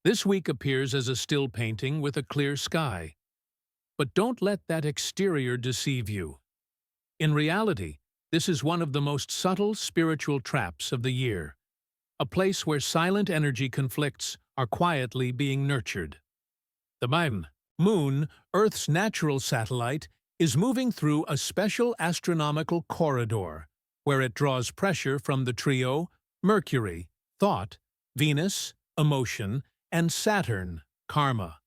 This week appears as a still painting with a clear sky. But don't let that exterior deceive you. In reality, this is one of the most subtle spiritual traps of the year, a place where silent energy conflicts are quietly being nurtured. The Moon, Earth's natural satellite, is moving through a special astronomical corridor, where it draws pressure from the trio Mercury, thought, Venus, emotion, and Saturn, karma,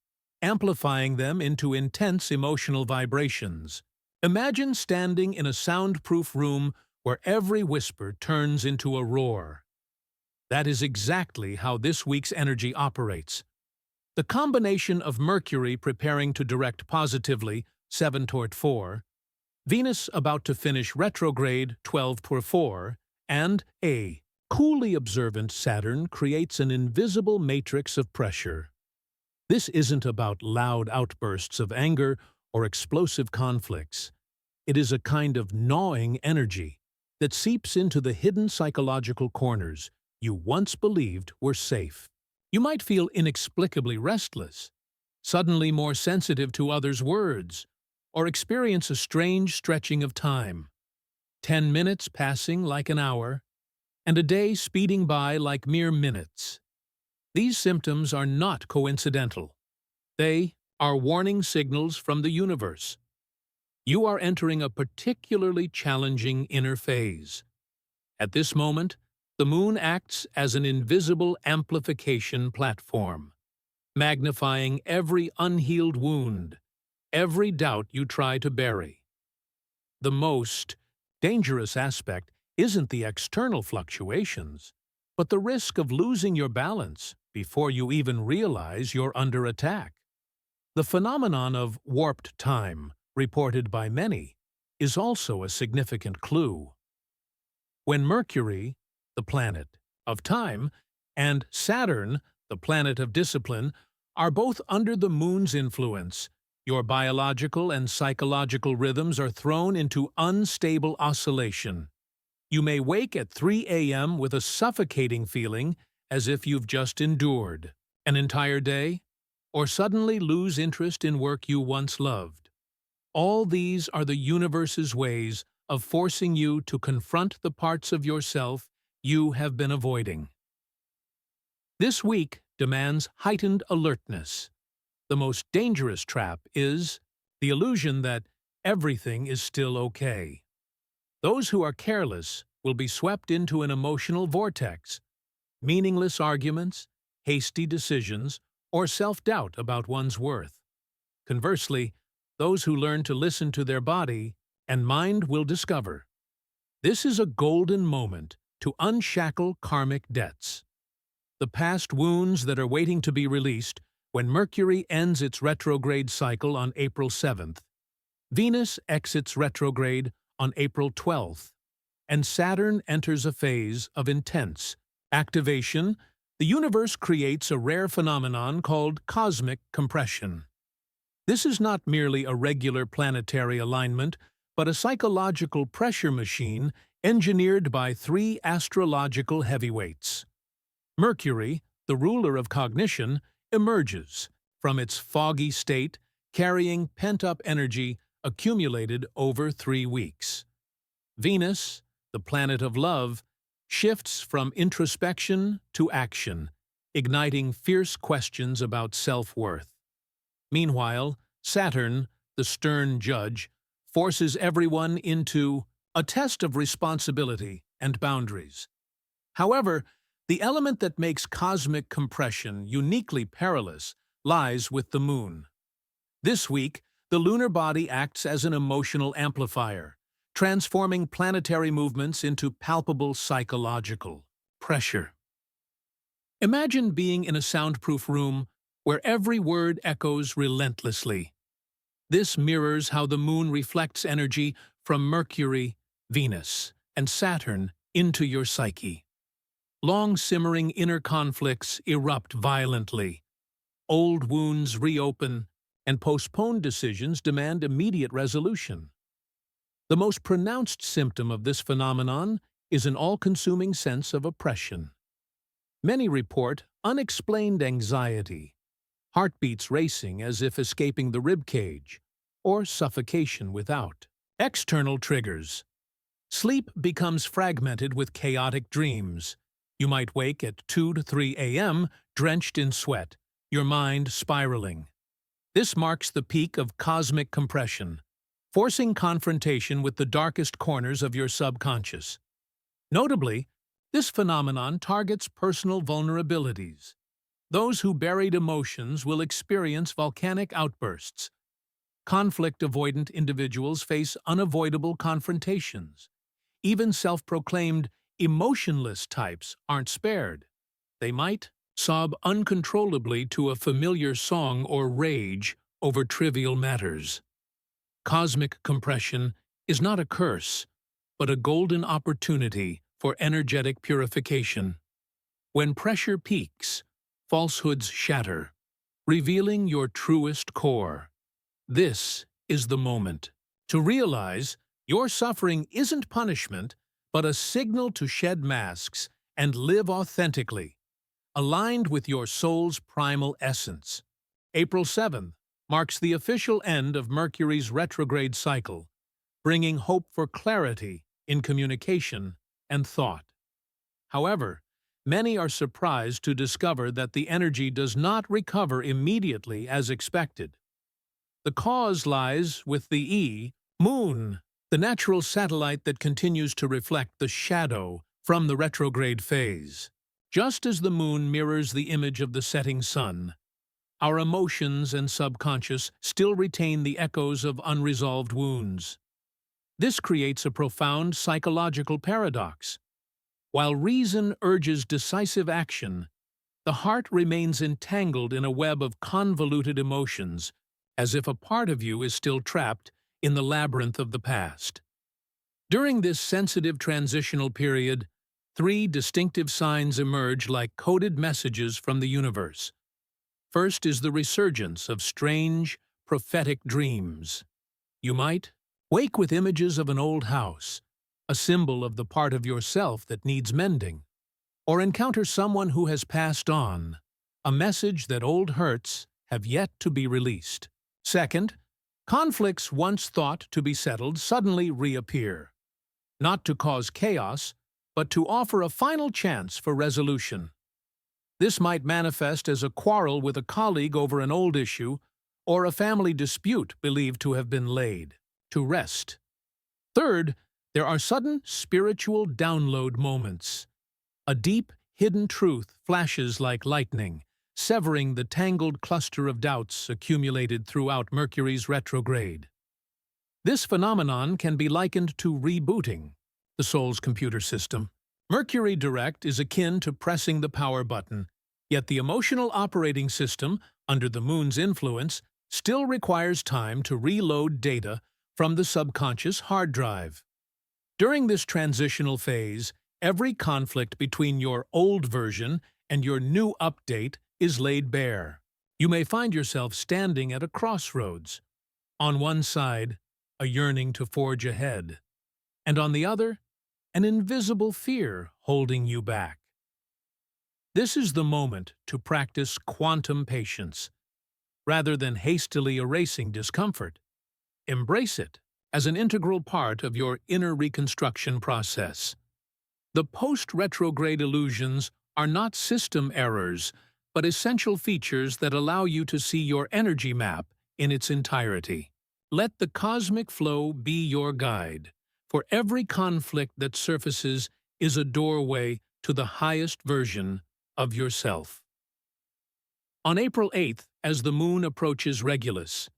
amplifying them into intense emotional vibrations. Imagine standing in a soundproof room where every whisper turns into a roar. That is exactly how this week's energy operates. The combination of Mercury preparing to direct positively, 7 toward 4, Venus about to finish retrograde, 12 toward 4, and a coolly observant Saturn creates an invisible matrix of pressure. This isn't about loud outbursts of anger or explosive conflicts. It is a kind of gnawing energy that seeps into the hidden psychological corners you once believed were safe. You might feel inexplicably restless, suddenly more sensitive to others' words, or experience a strange stretching of time. 10 minutes passing like an hour, and a day speeding by like mere minutes. These symptoms are not coincidental. They are warning signals from the universe. You are entering a particularly challenging inner phase. At this moment, the moon acts as an invisible amplification platform, magnifying every unhealed wound, every doubt you try to bury. The most dangerous aspect isn't the external fluctuations, but the risk of losing your balance before you even realize you're under attack. The phenomenon of warped time, reported by many, is also a significant clue. When Mercury, the planet of time, and Saturn, the planet of discipline, are both under the moon's influence, your biological and psychological rhythms are thrown into unstable oscillation. You may wake at 3 a.m. with a suffocating feeling as if you've just endured an entire day, or suddenly lose interest in work you once loved. All these are the universe's ways of forcing you to confront the parts of yourself you have been avoiding. This week demands heightened alertness. The most dangerous trap is the illusion that everything is still okay. Those who are careless will be swept into an emotional vortex. Meaningless arguments, hasty decisions, or self-doubt about one's worth. Conversely, those who learn to listen to their body and mind will discover this is a golden moment to unshackle karmic debts. The past wounds that are waiting to be released when Mercury ends its retrograde cycle on April 7th, Venus exits retrograde on April 12th, and Saturn enters a phase of intense activation. The universe creates a rare phenomenon called cosmic compression. This is not merely a regular planetary alignment, but a psychological pressure machine engineered by 3 astrological heavyweights. Mercury, the ruler of cognition, emerges from its foggy state, carrying pent-up energy accumulated over 3 weeks. Venus, the planet of love, shifts from introspection to action, igniting fierce questions about self-worth. Meanwhile, Saturn, the stern judge, forces everyone into a test of responsibility and boundaries. However, the element that makes cosmic compression uniquely perilous lies with the moon. This week, the lunar body acts as an emotional amplifier, transforming planetary movements into palpable psychological pressure. Imagine being in a soundproof room where every word echoes relentlessly. This mirrors how the moon reflects energy from Mercury, Venus, and Saturn into your psyche. Long simmering inner conflicts erupt violently. Old wounds reopen, and postponed decisions demand immediate resolution. The most pronounced symptom of this phenomenon is an all-consuming sense of oppression. Many report unexplained anxiety, heartbeats racing as if escaping the rib cage, or suffocation without. External triggers. Sleep becomes fragmented with chaotic dreams. You might wake at 2 to 3 a.m., drenched in sweat, your mind spiraling. This marks the peak of cosmic compression, forcing confrontation with the darkest corners of your subconscious. Notably, this phenomenon targets personal vulnerabilities. Those who buried emotions will experience volcanic outbursts. Conflict-avoidant individuals face unavoidable confrontations. Even self-proclaimed emotionless types aren't spared. They might sob uncontrollably to a familiar song or rage over trivial matters. Cosmic compression is not a curse, but a golden opportunity for energetic purification. When pressure peaks, falsehoods shatter, revealing your truest core. This is the moment to realize your suffering isn't punishment, but a signal to shed masks and live authentically, aligned with your soul's primal essence. April 7th marks the official end of Mercury's retrograde cycle, bringing hope for clarity in communication and thought. However, many are surprised to discover that the energy does not recover immediately as expected. The cause lies with the Moon, the natural satellite that continues to reflect the shadow from the retrograde phase. Just as the Moon mirrors the image of the setting sun, our emotions and subconscious still retain the echoes of unresolved wounds. This creates a profound psychological paradox. While reason urges decisive action, the heart remains entangled in a web of convoluted emotions, as if a part of you is still trapped in the labyrinth of the past. During this sensitive transitional period, 3 distinctive signs emerge like coded messages from the universe. First is the resurgence of strange, prophetic dreams. You might wake with images of an old house, a symbol of the part of yourself that needs mending, or encounter someone who has passed on, a message that old hurts have yet to be released. Second, conflicts once thought to be settled suddenly reappear, not to cause chaos, but to offer a final chance for resolution. This might manifest as a quarrel with a colleague over an old issue, or a family dispute believed to have been laid to rest. Third, there are sudden spiritual download moments. A deep, hidden truth flashes like lightning, severing the tangled cluster of doubts accumulated throughout Mercury's retrograde. This phenomenon can be likened to rebooting the soul's computer system. Mercury direct is akin to pressing the power button, yet the emotional operating system, under the Moon's influence, still requires time to reload data from the subconscious hard drive. During this transitional phase, every conflict between your old version and your new update is laid bare. You may find yourself standing at a crossroads. On one side, a yearning to forge ahead, and on the other, an invisible fear holding you back. This is the moment to practice quantum patience. Rather than hastily erasing discomfort, embrace it as an integral part of your inner reconstruction process. The post-retrograde illusions are not system errors, but essential features that allow you to see your energy map in its entirety. Let the cosmic flow be your guide, for every conflict that surfaces is a doorway to the highest version of yourself. On April 8th, as the Moon approaches Regulus,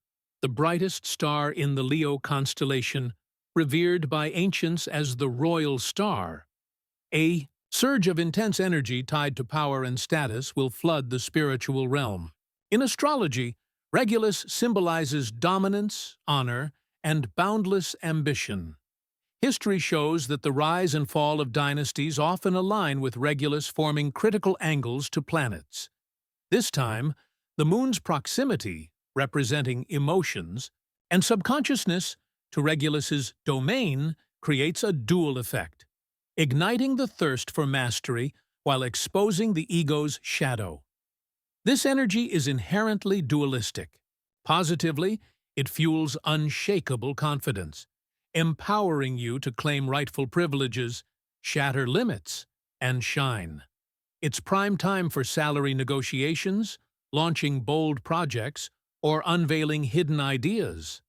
the brightest star in the Leo constellation, revered by ancients as the royal star, a surge of intense energy tied to power and status will flood the spiritual realm. In astrology, Regulus symbolizes dominance, honor, and boundless ambition. History shows that the rise and fall of dynasties often align with Regulus forming critical angles to planets. This time, the Moon's proximity, representing emotions, and subconsciousness to Regulus's domain creates a dual effect, igniting the thirst for mastery while exposing the ego's shadow. This energy is inherently dualistic. Positively, it fuels unshakable confidence, empowering you to claim rightful privileges, shatter limits, and shine. It's prime time for salary negotiations, launching bold projects, or unveiling hidden ideas.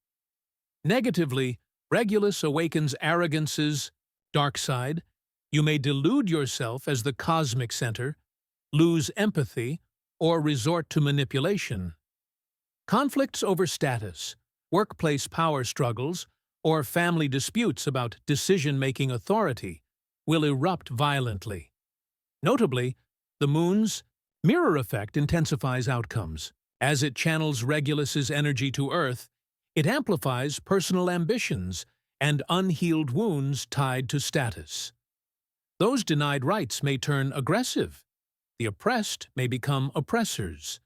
Negatively, Regulus awakens arrogance's dark side. You may delude yourself as the cosmic center, lose empathy, or resort to manipulation. Conflicts over status, workplace power struggles, or family disputes about decision-making authority will erupt violently. Notably, the Moon's mirror effect intensifies outcomes. As it channels Regulus's energy to Earth, it amplifies personal ambitions and unhealed wounds tied to status. Those denied rights may turn aggressive. The oppressed may become oppressors.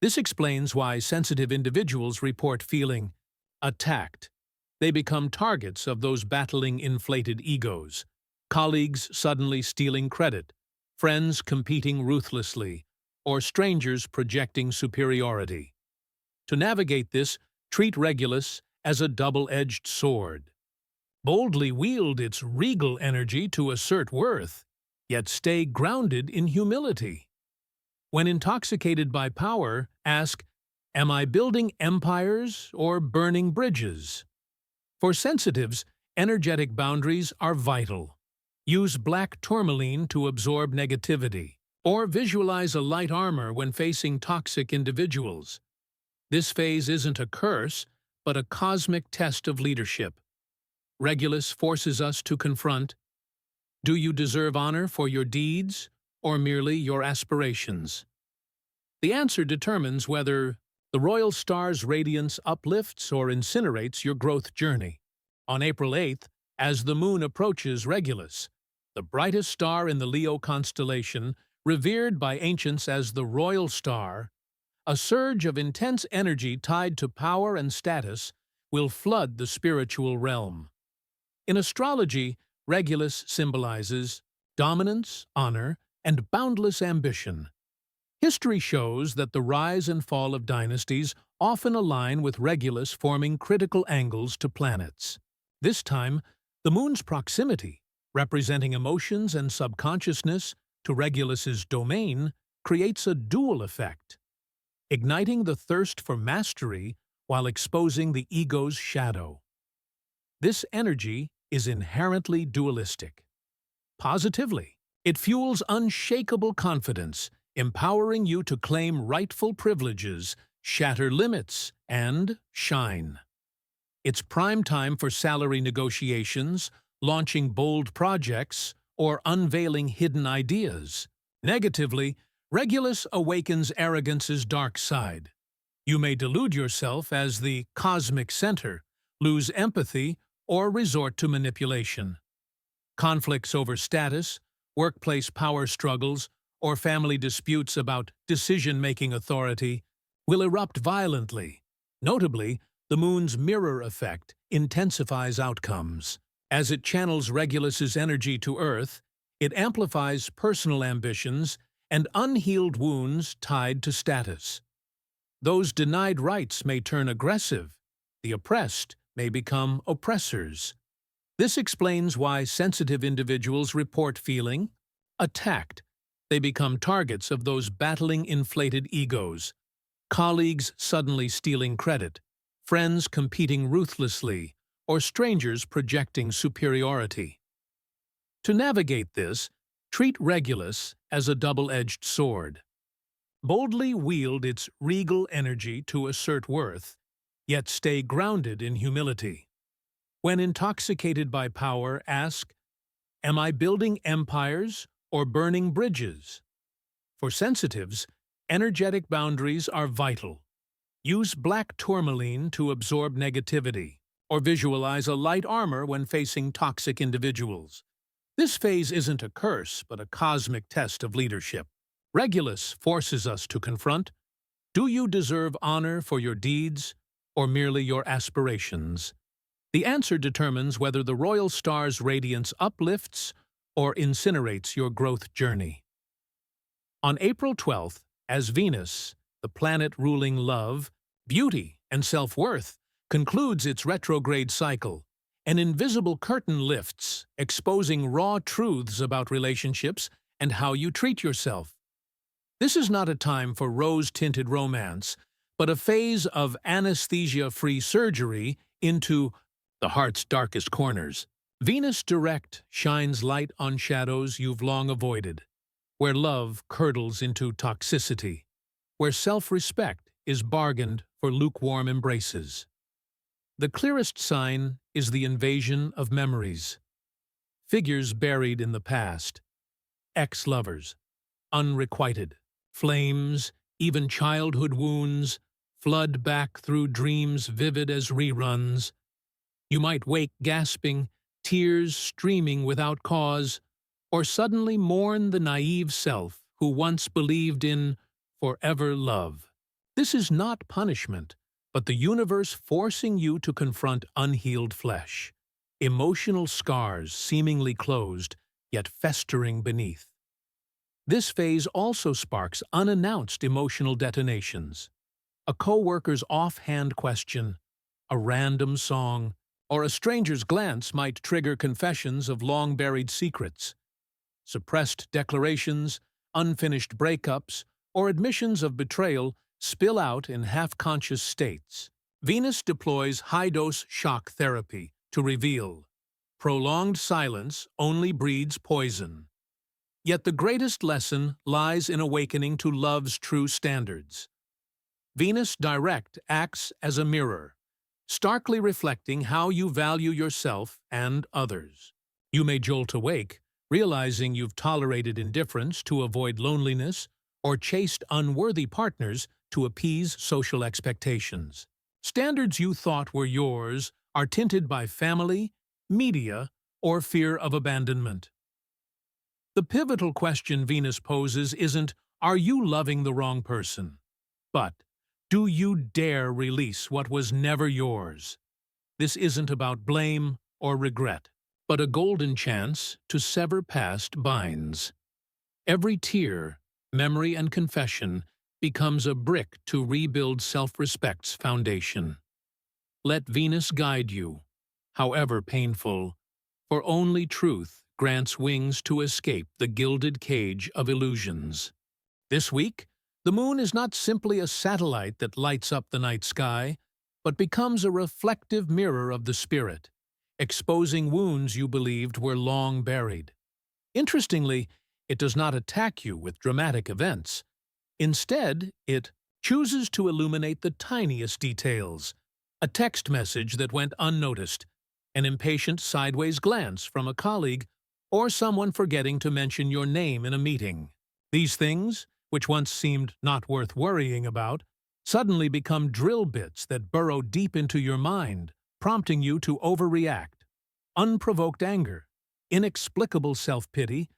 This explains why sensitive individuals report feeling attacked. They become targets of those battling inflated egos, colleagues suddenly stealing credit, friends competing ruthlessly, or strangers projecting superiority. To navigate this, treat Regulus as a double-edged sword. Boldly wield its regal energy to assert worth, yet stay grounded in humility. When intoxicated by power, ask, "Am I building empires or burning bridges?" For sensitives, energetic boundaries are vital. Use black tourmaline to absorb negativity, or visualize a light armor when facing toxic individuals. This phase isn't a curse, but a cosmic test of leadership. Regulus forces us to confront, do you deserve honor for your deeds, or merely your aspirations? The answer determines whether the royal star's radiance uplifts or incinerates your growth journey. On April 8th, as the Moon approaches Regulus, the brightest star in the Leo constellation, revered by ancients as the royal star, a surge of intense energy tied to power and status will flood the spiritual realm. In astrology, Regulus symbolizes dominance, honor, and boundless ambition. History shows that the rise and fall of dynasties often align with Regulus forming critical angles to planets. This time, the Moon's proximity, representing emotions and subconsciousness, to Regulus's domain, creates a dual effect, igniting the thirst for mastery while exposing the ego's shadow. This energy is inherently dualistic. Positively, it fuels unshakable confidence, empowering you to claim rightful privileges, shatter limits, and shine. It's prime time for salary negotiations, launching bold projects, or unveiling hidden ideas. Negatively, Regulus awakens arrogance's dark side. You may delude yourself as the cosmic center, lose empathy, or resort to manipulation. Conflicts over status, workplace power struggles, or family disputes about decision-making authority will erupt violently. Notably, the Moon's mirror effect intensifies outcomes. As it channels Regulus's energy to Earth, it amplifies personal ambitions and unhealed wounds tied to status. Those denied rights may turn aggressive. The oppressed may become oppressors. This explains why sensitive individuals report feeling attacked. They become targets of those battling inflated egos, colleagues suddenly stealing credit, friends competing ruthlessly, or strangers projecting superiority. To navigate this, treat Regulus as a double-edged sword. Boldly wield its regal energy to assert worth, yet stay grounded in humility. When intoxicated by power, ask, "Am I building empires or burning bridges?" For sensitives, energetic boundaries are vital. Use black tourmaline to absorb negativity, or visualize a light armor when facing toxic individuals. This phase isn't a curse, but a cosmic test of leadership. Regulus forces us to confront, do you deserve honor for your deeds, or merely your aspirations? The answer determines whether the royal star's radiance uplifts or incinerates your growth journey. On April 12th, as Venus, the planet ruling love, beauty, and self-worth, concludes its retrograde cycle, an invisible curtain lifts, exposing raw truths about relationships and how you treat yourself. This is not a time for rose-tinted romance, but a phase of anesthesia-free surgery into the heart's darkest corners. Venus direct shines light on shadows you've long avoided, where love curdles into toxicity, where self-respect is bargained for lukewarm embraces. The clearest sign is the invasion of memories. Figures buried in the past, ex-lovers, unrequited, flames, even childhood wounds, flood back through dreams vivid as reruns. You might wake gasping, tears streaming without cause, or suddenly mourn the naive self who once believed in forever love. This is not punishment, but the universe forcing you to confront unhealed flesh, emotional scars seemingly closed, yet festering beneath. This phase also sparks unannounced emotional detonations. A coworker's offhand question, a random song, or a stranger's glance might trigger confessions of long-buried secrets. Suppressed declarations, unfinished breakups, or admissions of betrayal spill out in half-conscious states. Venus deploys high-dose shock therapy to reveal prolonged silence only breeds poison. Yet the greatest lesson lies in awakening to love's true standards. Venus direct acts as a mirror, starkly reflecting how you value yourself and others. You may jolt awake, realizing you've tolerated indifference to avoid loneliness or chased unworthy partners to appease social expectations. Standards you thought were yours are tinted by family, media, or fear of abandonment. The pivotal question Venus poses isn't, "Are you loving the wrong person?" but, "Do you dare release what was never yours?" This isn't about blame or regret, but a golden chance to sever past binds. Every tear, memory, and confession becomes a brick to rebuild self-respect's foundation. Let Venus guide you, however painful, for only truth grants wings to escape the gilded cage of illusions. This week, the moon is not simply a satellite that lights up the night sky, but becomes a reflective mirror of the spirit, exposing wounds you believed were long buried. Interestingly, it does not attack you with dramatic events. Instead, it chooses to illuminate the tiniest details, a text message that went unnoticed, an impatient sideways glance from a colleague, or someone forgetting to mention your name in a meeting. These things, which once seemed not worth worrying about, suddenly become drill bits that burrow deep into your mind, prompting you to overreact. Unprovoked anger, inexplicable self-pity,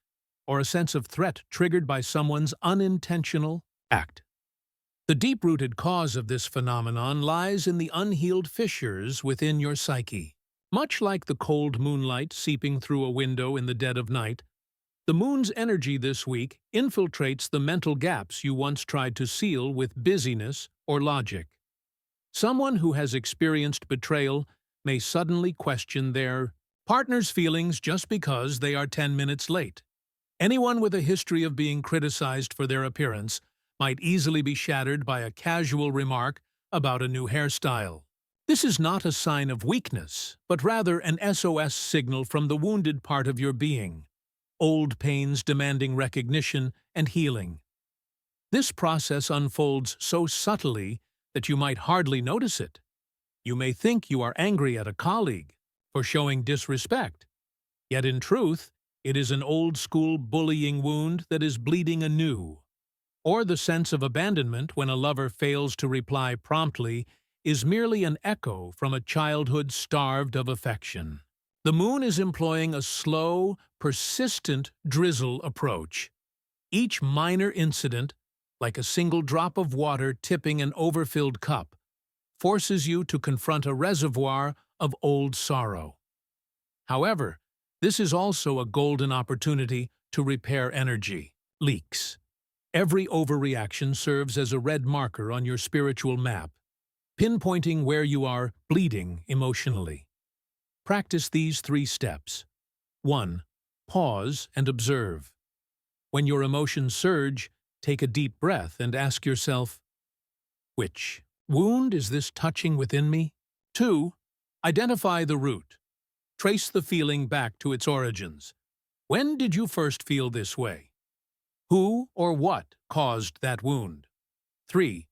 or a sense of threat triggered by someone's unintentional act. The deep-rooted cause of this phenomenon lies in the unhealed fissures within your psyche. Much like the cold moonlight seeping through a window in the dead of night, the moon's energy this week infiltrates the mental gaps you once tried to seal with busyness or logic. Someone who has experienced betrayal may suddenly question their partner's feelings just because they are 10 minutes late. Anyone with a history of being criticized for their appearance might easily be shattered by a casual remark about a new hairstyle. This is not a sign of weakness, but rather an SOS signal from the wounded part of your being, old pains demanding recognition and healing. This process unfolds so subtly that you might hardly notice it. You may think you are angry at a colleague for showing disrespect, yet in truth, it is an old-school bullying wound that is bleeding anew. Or the sense of abandonment when a lover fails to reply promptly is merely an echo from a childhood starved of affection. The moon is employing a slow, persistent drizzle approach. Each minor incident, like a single drop of water tipping an overfilled cup, forces you to confront a reservoir of old sorrow. However, this is also a golden opportunity to repair energy leaks. Every overreaction serves as a red marker on your spiritual map, pinpointing where you are bleeding emotionally. Practice these 3 steps. 1. Pause and observe. When your emotions surge, take a deep breath and ask yourself, which wound is this touching within me? 2. Identify the root. Trace the feeling back to its origins. When did you first feel this way? Who or what caused that wound? 3.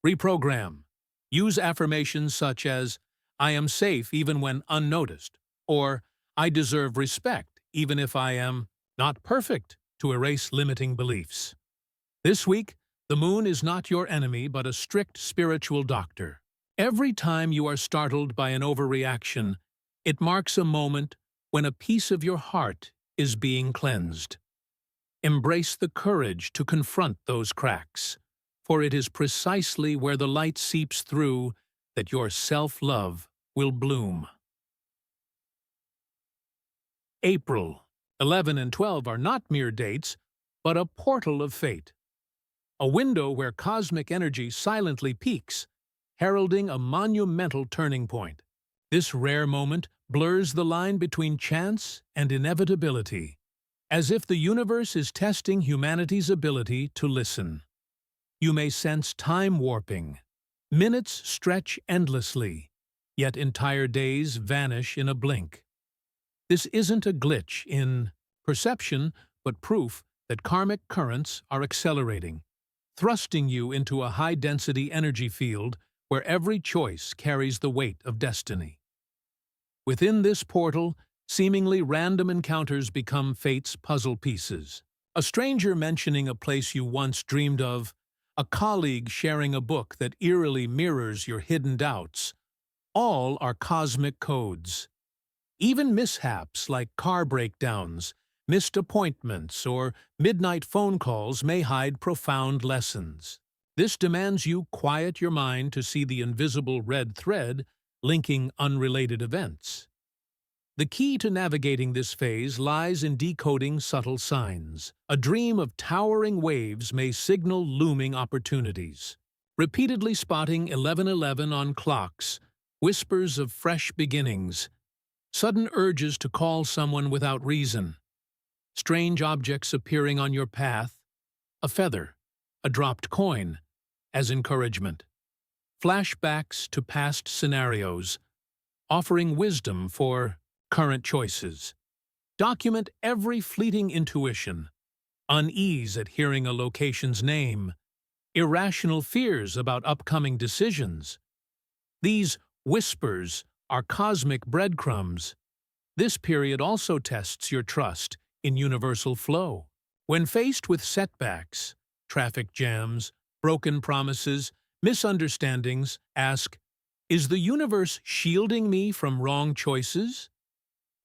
Reprogram. Use affirmations such as, I am safe even when unnoticed, or I deserve respect even if I am not perfect, to erase limiting beliefs. This week, the moon is not your enemy but a strict spiritual doctor. Every time you are startled by an overreaction, it marks a moment when a piece of your heart is being cleansed. Embrace the courage to confront those cracks, for it is precisely where the light seeps through that your self-love will bloom. April 11 and 12 are not mere dates, but a portal of fate. A window where cosmic energy silently peaks, heralding a monumental turning point. This rare moment blurs the line between chance and inevitability, as if the universe is testing humanity's ability to listen. You may sense time warping. Minutes stretch endlessly, yet entire days vanish in a blink. This isn't a glitch in perception, but proof that karmic currents are accelerating, thrusting you into a high-density energy field where every choice carries the weight of destiny. Within this portal, seemingly random encounters become fate's puzzle pieces. A stranger mentioning a place you once dreamed of, a colleague sharing a book that eerily mirrors your hidden doubts. All are cosmic codes. Even mishaps like car breakdowns, missed appointments, or midnight phone calls may hide profound lessons. This demands you quiet your mind to see the invisible red thread linking unrelated events. The key to navigating this phase lies in decoding subtle signs. A dream of towering waves may signal looming opportunities. Repeatedly spotting 11:11 on clocks, whispers of fresh beginnings, sudden urges to call someone without reason, strange objects appearing on your path, a feather, a dropped coin, as encouragement, flashbacks to past scenarios, offering wisdom for current choices. Document every fleeting intuition, unease at hearing a location's name, irrational fears about upcoming decisions. These whispers are cosmic breadcrumbs. This period also tests your trust in universal flow. When faced with setbacks, traffic jams, broken promises, misunderstandings, ask, is the universe shielding me from wrong choices?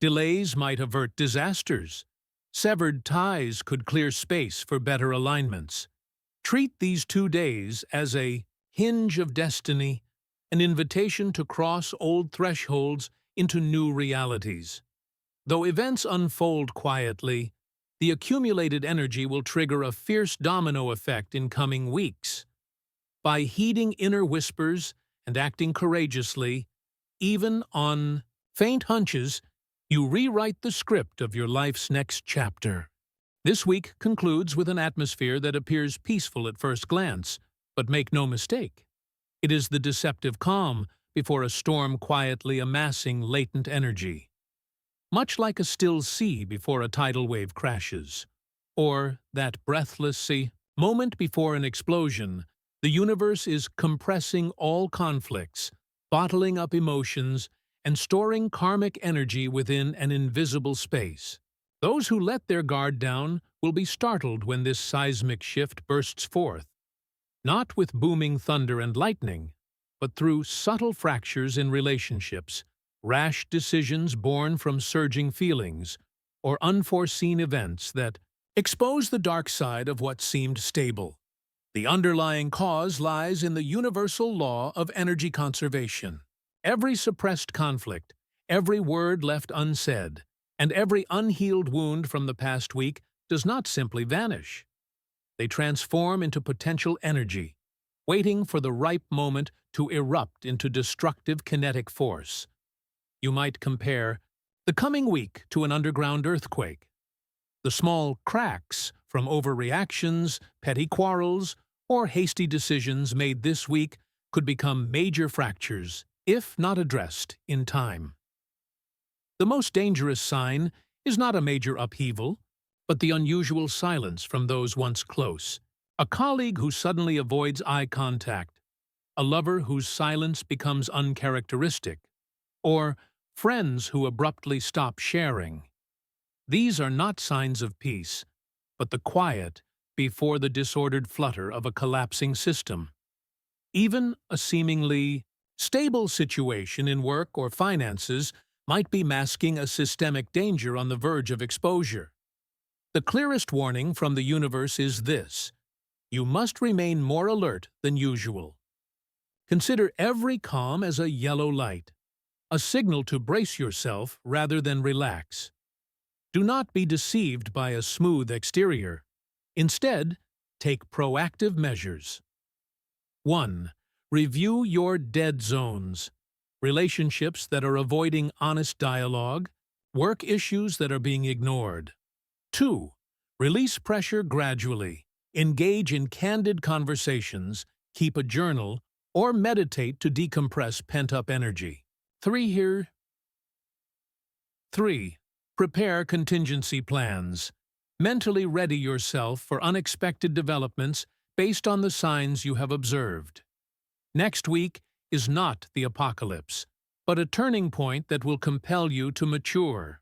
Delays might avert disasters. Severed ties could clear space for better alignments. Treat these 2 days as a hinge of destiny, an invitation to cross old thresholds into new realities. Though events unfold quietly, the accumulated energy will trigger a fierce domino effect in coming weeks. By heeding inner whispers and acting courageously, even on faint hunches, you rewrite the script of your life's next chapter. This week concludes with an atmosphere that appears peaceful at first glance, but make no mistake, it is the deceptive calm before a storm quietly amassing latent energy. Much like a still sea before a tidal wave crashes, or that breathless moment before an explosion, the universe is compressing all conflicts, bottling up emotions, and storing karmic energy within an invisible space. Those who let their guard down will be startled when this seismic shift bursts forth, not with booming thunder and lightning, but through subtle fractures in relationships, rash decisions born from surging feelings, or unforeseen events that expose the dark side of what seemed stable. The underlying cause lies in the universal law of energy conservation. Every suppressed conflict, every word left unsaid, and every unhealed wound from the past week does not simply vanish. They transform into potential energy, waiting for the ripe moment to erupt into destructive kinetic force. You might compare the coming week to an underground earthquake. The small cracks from overreactions, petty quarrels, or hasty decisions made this week could become major fractures, if not addressed in time. The most dangerous sign is not a major upheaval, but the unusual silence from those once close. A colleague who suddenly avoids eye contact, a lover whose silence becomes uncharacteristic, or friends who abruptly stop sharing. These are not signs of peace, but the quiet before the disordered flutter of a collapsing system. Even a seemingly stable situation in work or finances might be masking a systemic danger on the verge of exposure. The clearest warning from the universe is this: you must remain more alert than usual. Consider every calm as a yellow light, a signal to brace yourself rather than relax. Do not be deceived by a smooth exterior. Instead, take proactive measures. 1. Review your dead zones. Relationships that are avoiding honest dialogue, work issues that are being ignored. 2. Release pressure gradually. Engage in candid conversations, keep a journal, or meditate to decompress pent-up energy. 3. Prepare contingency plans. Mentally ready yourself for unexpected developments based on the signs you have observed. Next week is not the apocalypse, but a turning point that will compel you to mature.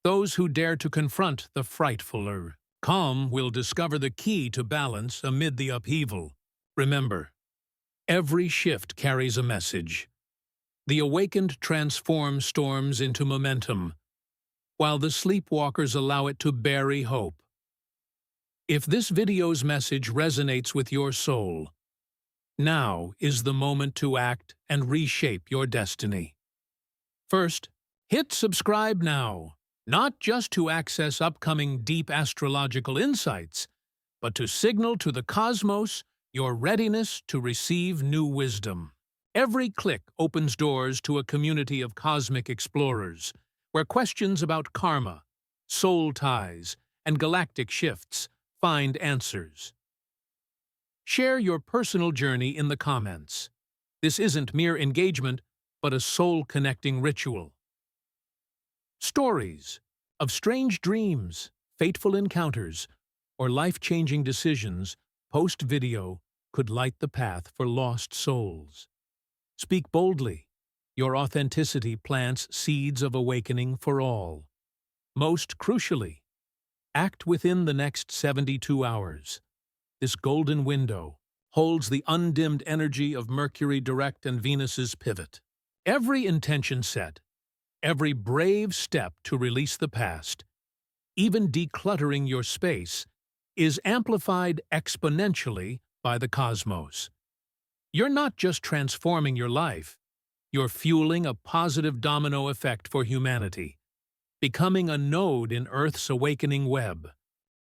Those who dare to confront the frightful calm will discover the key to balance amid the upheaval. Remember, every shift carries a message. The awakened transform storms into momentum, while the sleepwalkers allow it to bury hope. If this video's message resonates with your soul, now is the moment to act and reshape your destiny. First, hit subscribe now, not just to access upcoming deep astrological insights, but to signal to the cosmos your readiness to receive new wisdom. Every click opens doors to a community of cosmic explorers, where questions about karma, soul ties, and galactic shifts find answers. Share your personal journey in the comments. This isn't mere engagement, but a soul-connecting ritual. Stories of strange dreams, fateful encounters, or life-changing decisions post-video could light the path for lost souls. Speak boldly. Your authenticity plants seeds of awakening for all. Most crucially, act within the next 72 hours. This golden window holds the undimmed energy of Mercury direct and Venus's pivot. Every intention set, every brave step to release the past, even decluttering your space, is amplified exponentially by the cosmos. You're not just transforming your life, you're fueling a positive domino effect for humanity, becoming a node in Earth's awakening web.